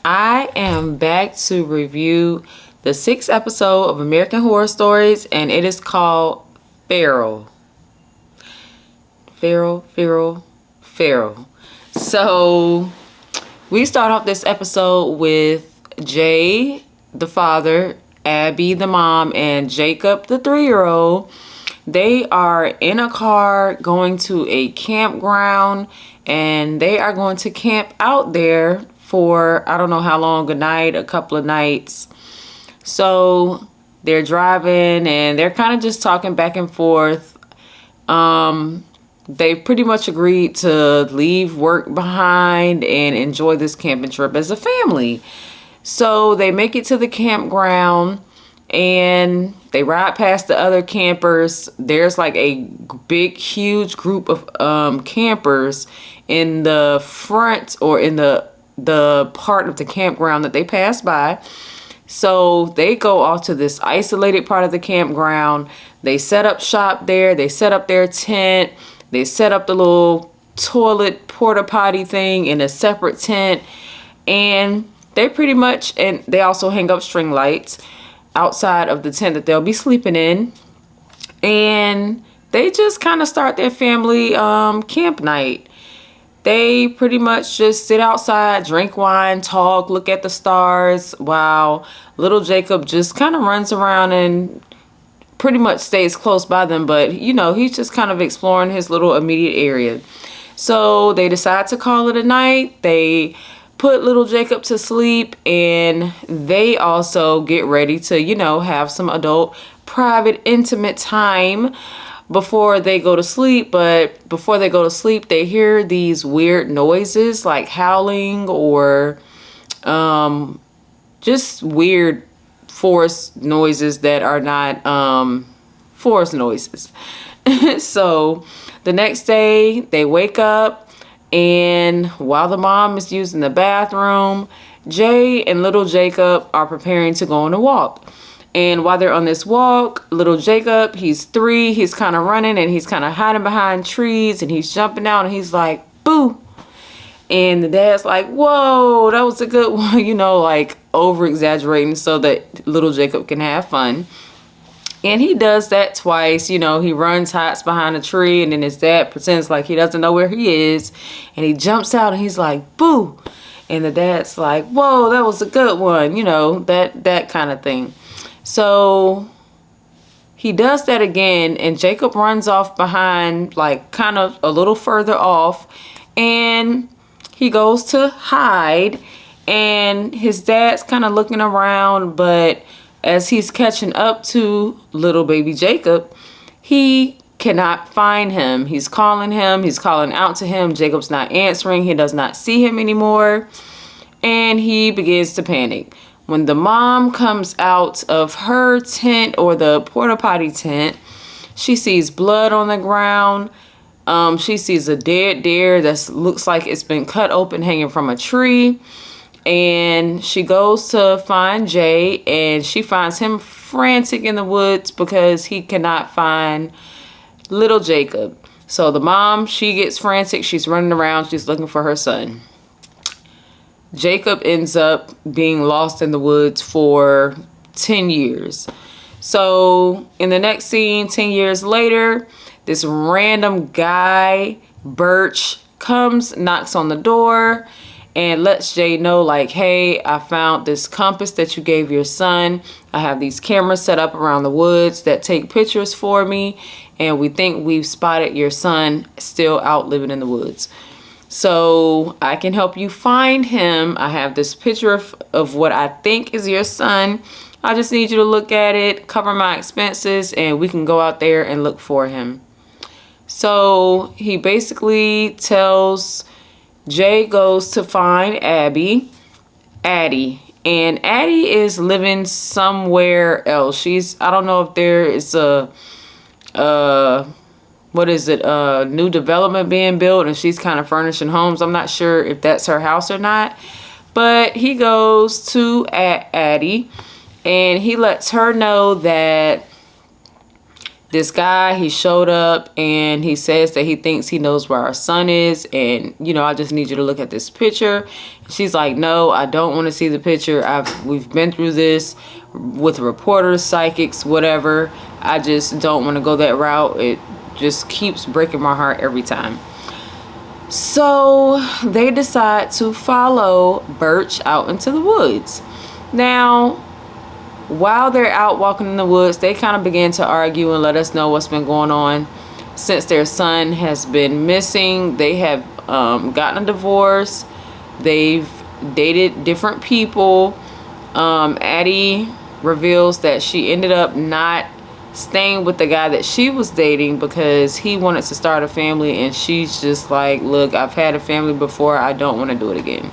I am back to review the sixth episode of American Horror Stories, and it is called Feral. Feral. So, we start off this episode with Jay, the father, Abby, the mom, and Jacob, the 3-year-old. They are in a car going to a campground, and they are going to camp out there for I don't know how long, a couple of nights. So they're driving and they're kind of just talking back and forth. They pretty much agreed to leave work behind and enjoy this camping trip as a family. So they make it to the campground and they ride past the other campers. There's like a big, huge group of campers in the front or in the part of the campground that they pass by. So they go off to this isolated part of the campground. They set up shop there. They set up their tent. They set up the little toilet porta potty thing in a separate tent. And they also hang up string lights outside of the tent that they'll be sleeping in. And they just kind of start their family camp night. They pretty much just sit outside, drink wine, talk, look at the stars, while little Jacob just kind of runs around and pretty much stays close by them. But, he's just kind of exploring his little immediate area. So they decide to call it a night. They put little Jacob to sleep, and they also get ready to, have some adult, private, intimate time before they go to sleep. But before they go to sleep, they hear these weird noises like howling or just weird forest noises that are not forest noises. So the next day they wake up, and while the mom is using the bathroom, Jay and little Jacob are preparing to go on a walk. And while they're on this walk, little Jacob, he's 3, he's kind of running and he's kind of hiding behind trees and he's jumping out and he's like, boo. And the dad's like, whoa, that was a good one, like over exaggerating so that little Jacob can have fun. And he does that twice. He runs, hides behind a tree, and then his dad pretends like he doesn't know where he is. And he jumps out and he's like, boo. And the dad's like, whoa, that was a good one, that kind of thing. So he does that again, and Jacob runs off behind, like kind of a little further off, and he goes to hide, and his dad's kind of looking around, but as he's catching up to little baby Jacob, he cannot find him. He's calling him, he's calling out to him. Jacob's not answering. He does not see him anymore, and he begins to panic. When the mom comes out of her tent or the porta potty tent, she sees blood on the ground. She sees a dead deer that looks like it's been cut open hanging from a tree. And she goes to find Jay, and she finds him frantic in the woods because he cannot find little Jacob. So the mom, she gets frantic. She's running around. She's looking for her son. Jacob ends up being lost in the woods for 10 years. So in the next scene, 10 years later, this random guy, Birch, comes, knocks on the door, and lets Jay know, like, hey, I found this compass that you gave your son. I have these cameras set up around the woods that take pictures for me, and we think we've spotted your son still out living in the woods. So I can help you find him. I have this picture of what I think is your son. I just need you to look at it, cover my expenses, and we can go out there and look for him. So he basically tells Jay goes to find Addie. And Addie is living somewhere else. I don't know if there is a new development being built and she's kind of furnishing homes. I'm not sure if that's her house or not. But he goes to Addie and he lets her know that This guy, he showed up and he says that he thinks he knows where our son is, and I just need you to look at this picture. She's like, no, I don't want to see the picture. We've been through this with reporters, psychics, whatever. I just don't want to go that route. It just keeps breaking my heart every time. So they decide to follow Birch out into the woods. Now, while they're out walking in the woods, they kind of begin to argue and let us know what's been going on since their son has been missing. They have gotten a divorce. They've dated different people. Addie reveals that she ended up not staying with the guy that she was dating because he wanted to start a family, and she's just like, look, I've had a family before. I don't want to do it again.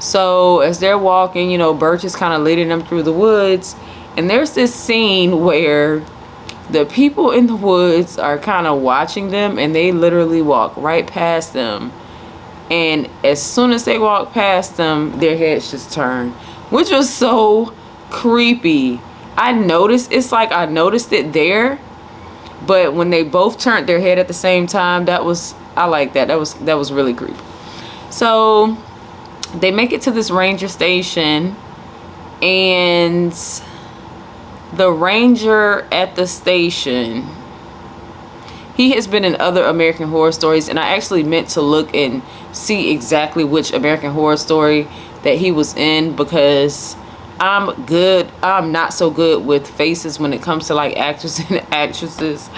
So as they're walking, Birch is kind of leading them through the woods. And there's this scene where the people in the woods are kind of watching them, and they literally walk right past them. And as soon as they walk past them, their heads just turn, which was so creepy. I noticed it there, but when they both turned their head at the same time, I like that. That was really creepy. So they make it to this ranger station, and the ranger at the station, he has been in other American Horror Stories, and I actually meant to look and see exactly which American Horror Story that he was in, because I'm not so good with faces when it comes to like actors and actresses.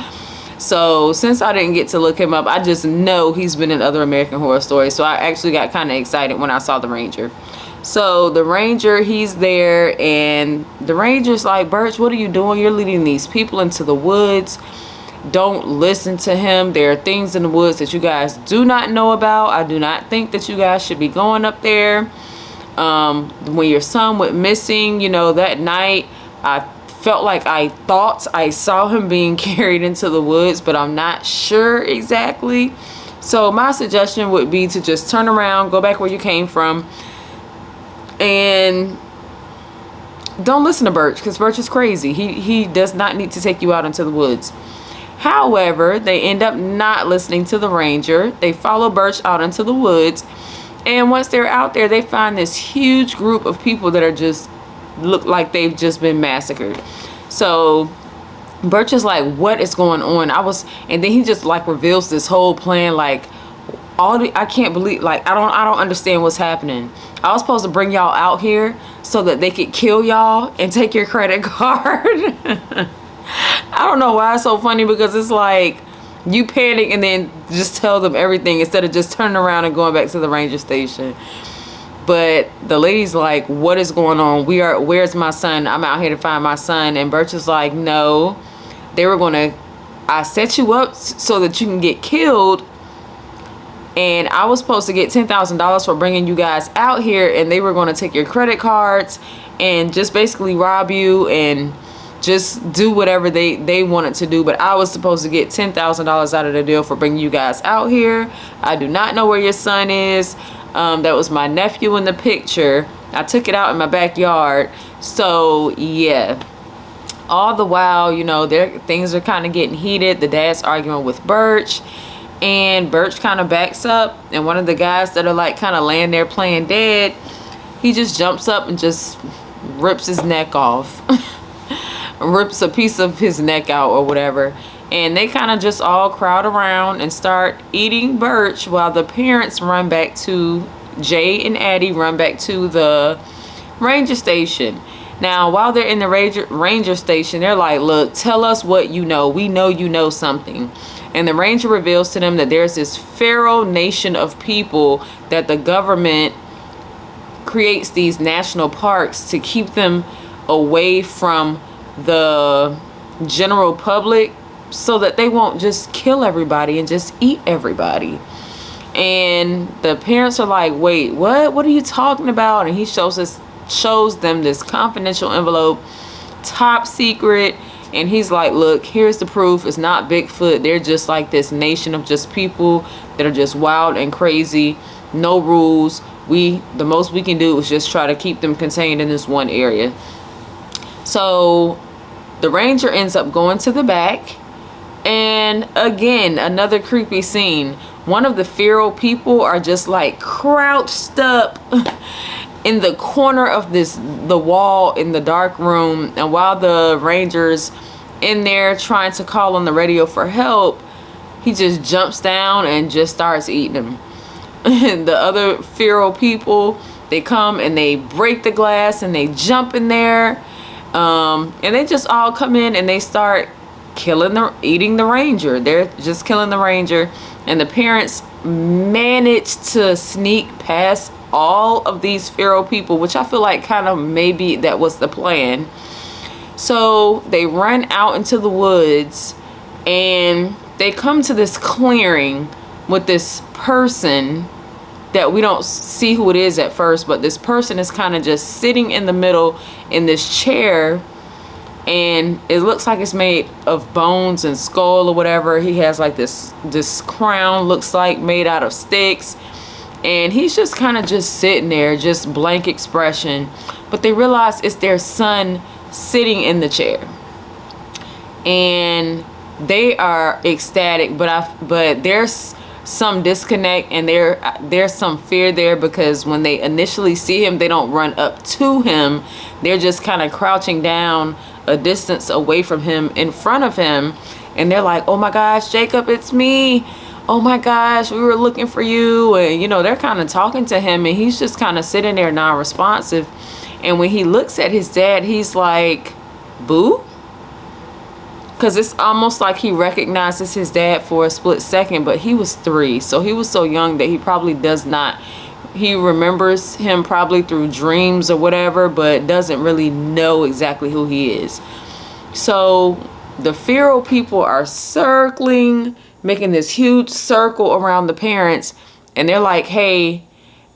So since I didn't get to look him up, I just know he's been in other American Horror Stories. So I actually got kind of excited when I saw the ranger. So the ranger, he's there, and the ranger's like, Birch, what are you doing? You're leading these people into the woods. Don't listen to him. There are things in the woods that you guys do not know about. I do not think that you guys should be going up there. When your son went missing, that night, I felt like I thought I saw him being carried into the woods, but I'm not sure exactly. So my suggestion would be to just turn around, go back where you came from, and don't listen to Birch, because Birch is crazy. He does not need to take you out into the woods. However, they end up not listening to the ranger. They follow Birch out into the woods, and once they're out there, they find this huge group of people that are just look like they've just been massacred. So Birch is like, what is going on? And then he just like reveals this whole plan, like I can't believe, like I don't understand what's happening. I was supposed to bring y'all out here so that they could kill y'all and take your credit card. I don't know why it's so funny, because it's like you panic and then just tell them everything instead of just turning around and going back to the ranger station. But the lady's like, what is going on? Where's my son? I'm out here to find my son. And Birch is like, no, I set you up so that you can get killed. And I was supposed to get $10,000 for bringing you guys out here. And they were going to take your credit cards and just basically rob you and just do whatever they wanted to do. But I was supposed to get $10,000 out of the deal for bringing you guys out here. I do not know where your son is. That was my nephew in the picture. I took it out in my backyard. So yeah, all the while, things are kind of getting heated. The dad's arguing with Birch, and Birch kind of backs up, and one of the guys that are like kind of laying there playing dead, he just jumps up and just rips his neck off. Rips a piece of his neck out or whatever. And they kind of just all crowd around and start eating Birch, while the parents run back to, Jay and Addie run back to the ranger station. Now, while they're in the ranger station, they're like, look, tell us what you know. We know you know something. And the ranger reveals to them that there's this pharaoh nation of people that the government creates these national parks to keep them away from the general public, so that they won't just kill everybody and just eat everybody. And the parents are like, wait, what are you talking about? And he shows them this confidential envelope, top secret, and he's like, look, here's the proof. It's not Bigfoot. They're just like this nation of just people that are just wild and crazy, no rules. The most we can do is just try to keep them contained in this one area. So the ranger ends up going to the back, And again, another creepy scene. One of the feral people are just like crouched up in the corner of the wall in the dark room. And while the ranger's in there trying to call on the radio for help, he just jumps down and just starts eating them. And the other feral people, they come and they break the glass and they jump in there. And they just all come in and they start eating the ranger. They're just killing the ranger. And the parents managed to sneak past all of these feral people, which I feel like kind of maybe that was the plan. So they run out into the woods and they come to this clearing with this person that we don't see who it is at first, but this person is kind of just sitting in the middle in this chair, and it looks like it's made of bones and skull or whatever. He has like this crown, looks like made out of sticks, and he's just kind of just sitting there, just blank expression. But they realize it's their son sitting in the chair, and they are ecstatic, but there's some disconnect, and there's some fear there, because when they initially see him, they don't run up to him. They're just kind of crouching down a distance away from him, in front of him, and they're like, "Oh my gosh, Jacob, it's me. Oh my gosh, we were looking for you." And they're kind of talking to him, and he's just kind of sitting there non-responsive. And when he looks at his dad, he's like, "Boo?" Because it's almost like he recognizes his dad for a split second, but he was 3. So he was so young that he probably he remembers him probably through dreams or whatever, but doesn't really know exactly who he is. So the feral people are circling, making this huge circle around the parents. And they're like, hey,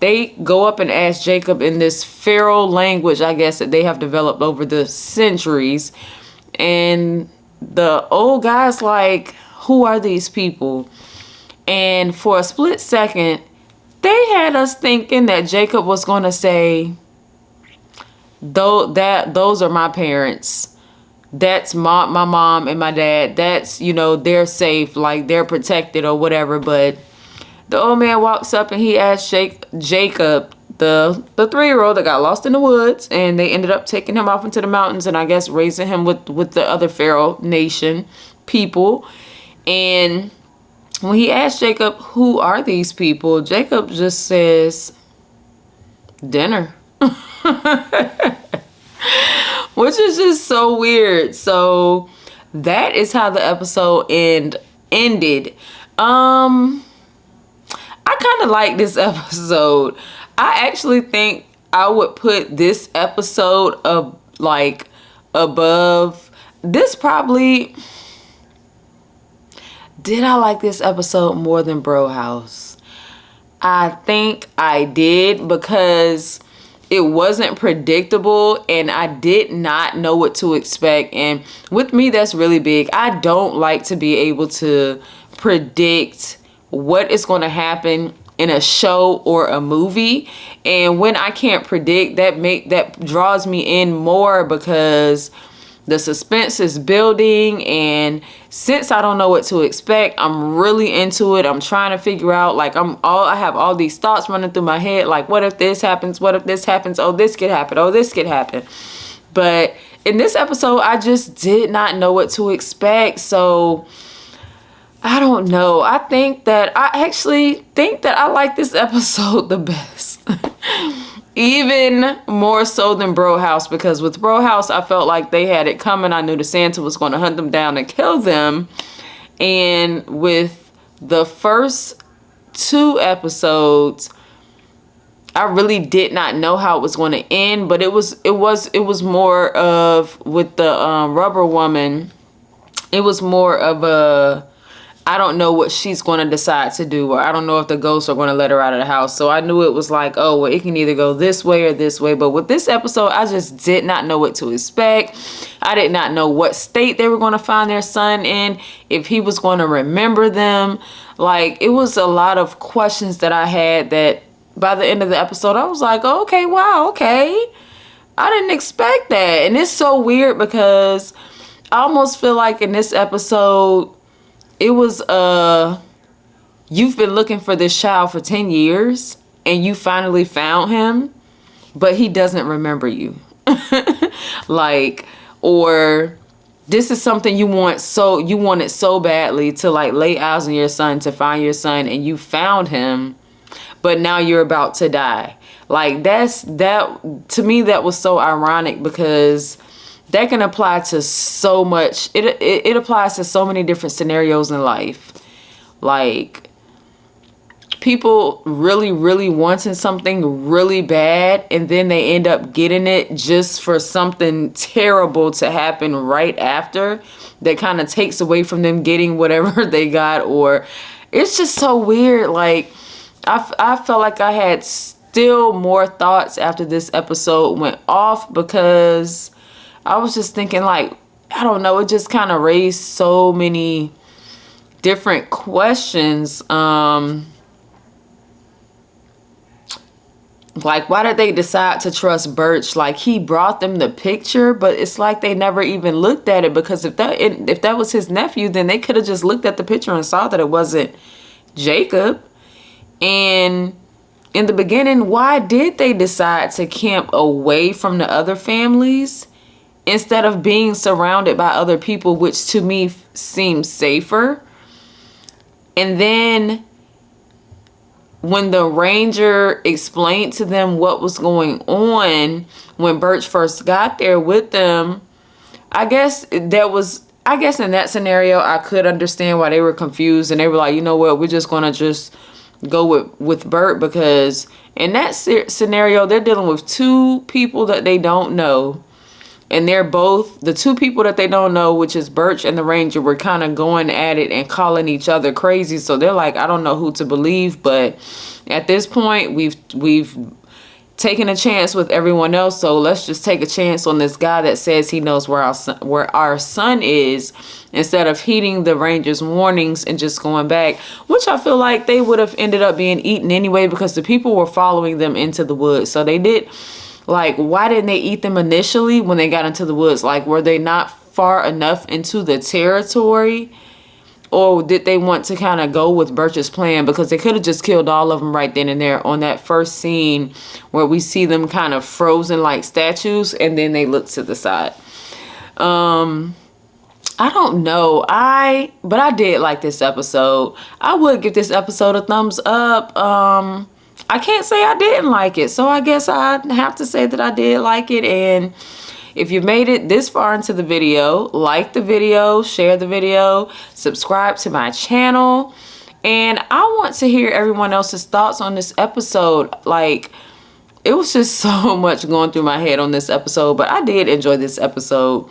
they go up and ask Jacob in this feral language, I guess, that they have developed over the centuries. And the old guy's like, who are these people? And for a split second, they had us thinking that Jacob was going to say, those are my parents. That's my mom and my dad. That's, they're safe, like they're protected or whatever. But the old man walks up and he asks Jacob, the 3-year-old that got lost in the woods, and they ended up taking him off into the mountains and I guess raising him with the other feral nation people. And when he asked Jacob, who are these people? Jacob just says, dinner. Which is just so weird. So that is how the episode ended. I kind of like this episode. I actually think I would put this episode above this probably. Did I like this episode more than Bro House? I think I did, because it wasn't predictable and I did not know what to expect. And with me, that's really big. I don't like to be able to predict what is going to happen in a show or a movie. And when I can't predict, that draws me in more, because the suspense is building, and since I don't know what to expect, I'm really into it. I'm trying to figure out, like, I have all these thoughts running through my head, like, what if this happens? What if this happens? Oh, this could happen. Oh, this could happen. But in this episode, I just did not know what to expect. So I don't know. I actually think that I like this episode the best. Even more so than Bro House, because with Bro House, I felt like they had it coming. I knew the Santa was going to hunt them down and kill them. And with the first 2 episodes, I really did not know how it was going to end. But it was more of, with the rubber woman, it was more of a, I don't know what she's going to decide to do, or I don't know if the ghosts are going to let her out of the house. So I knew it was like, oh, well, it can either go this way or this way. But with this episode, I just did not know what to expect. I did not know what state they were going to find their son in, if he was going to remember them. Like, it was a lot of questions that I had that by the end of the episode, I was like, oh, okay, wow, okay. I didn't expect that. And it's so weird, because I almost feel like in this episode, it was you've been looking for this child for 10 years and you finally found him, but he doesn't remember you. Like, or this is something you wanted so badly to like lay eyes on your son, to find your son, and you found him, but now you're about to die. Like that to me, that was so ironic, because that can apply to so much. It applies to so many different scenarios in life. Like, people really, really wanting something really bad, and then they end up getting it just for something terrible to happen right after that kind of takes away from them getting whatever they got. Or it's just so weird. Like, I felt like I had still more thoughts after this episode went off, because I was just thinking, like, I don't know, it just kind of raised so many different questions. Like, why did they decide to trust Birch? Like, he brought them the picture, but it's like they never even looked at it, because if that was his nephew, then they could have just looked at the picture and saw that it wasn't Jacob. And in the beginning, why did they decide to camp away from the other families instead of being surrounded by other people, which to me seems safer? And then when the ranger explained to them what was going on when Birch first got there with them, I guess in that scenario, I could understand why they were confused, and they were like, you know what, we're just going to just go with Bert, because in that scenario, they're dealing with two people that they don't know. And they're both, the two people that they don't know, which is Birch and the ranger, were kind of going at it and calling each other crazy. So they're like, I don't know who to believe. But at this point, we've taken a chance with everyone else. So let's just take a chance on this guy that says he knows where our son is, instead of heeding the ranger's warnings and just going back, which I feel like they would have ended up being eaten anyway, because the people were following them into the woods. So they did. Like, why didn't they eat them initially when they got into the woods? Like, were they not far enough into the territory? Or did they want to kind of go with Birch's plan? Because they could have just killed all of them right then and there on that first scene where we see them kind of frozen like statues, and then they look to the side. I don't know. But I did like this episode. I would give this episode a thumbs up. I can't say I didn't like it, so I guess I have to say that I did like it. And if you made it this far into the video, like the video, share the video, subscribe to my channel. And I want to hear everyone else's thoughts on this episode. Like, it was just so much going through my head on this episode, but I did enjoy this episode.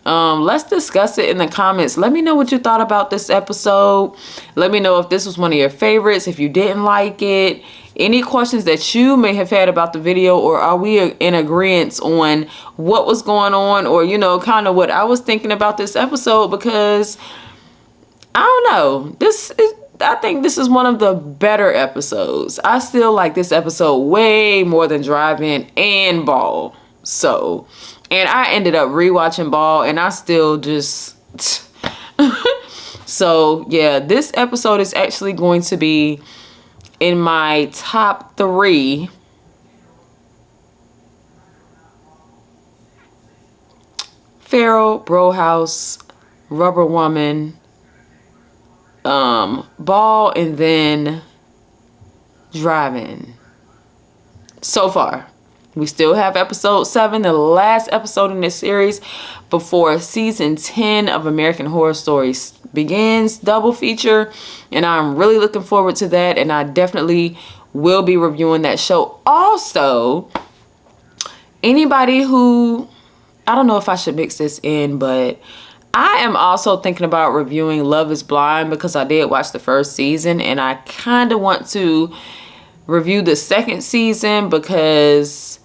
Let's discuss it in the comments. Let me know what you thought about this episode. Let me know if this was one of your favorites, if you didn't like it, any questions that you may have had about the video, or are we in agreement on what was going on, or, you know, kind of what I was thinking about this episode. Because I don't know, I think this is one of the better episodes. I still like this episode way more than Drive-In and Ball. So, and I ended up rewatching Ball, and I still just so yeah, this episode is actually going to be in my top 3 Farrell, Bro House, Rubber Woman, Ball, and then Drive-In. So far. We still have episode 7, the last episode in this series before season 10 of American Horror Stories begins, double feature, and I'm really looking forward to that, and I definitely will be reviewing that show. Also, anybody who, I don't know if I should mix this in, but I am also thinking about reviewing Love is Blind, because I did watch the first season, and I kind of want to review the second season, because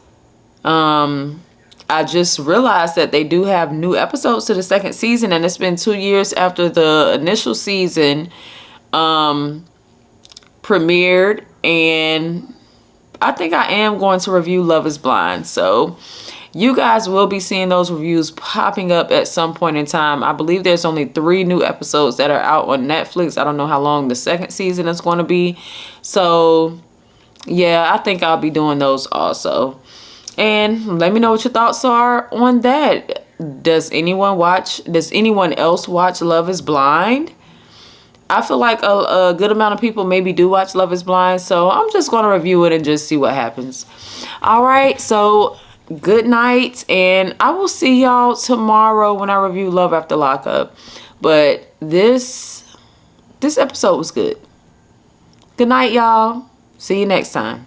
I just realized that they do have new episodes to the second season, and it's been 2 years after the initial season premiered, and I think I am going to review Love is Blind. So You guys will be seeing those reviews popping up at some point in time. I believe there's only 3 new episodes that are out on Netflix. I don't know how long the second season is going to be. So yeah, I think I'll be doing those also. And let me know what your thoughts are on that. Does anyone else watch Love is Blind? I feel like a good amount of people maybe do watch Love is Blind. So I'm just going to review it and just see what happens. All right. So good night. And I will see y'all tomorrow when I review Love After Lockup. But this episode was good. Good night, y'all. See you next time.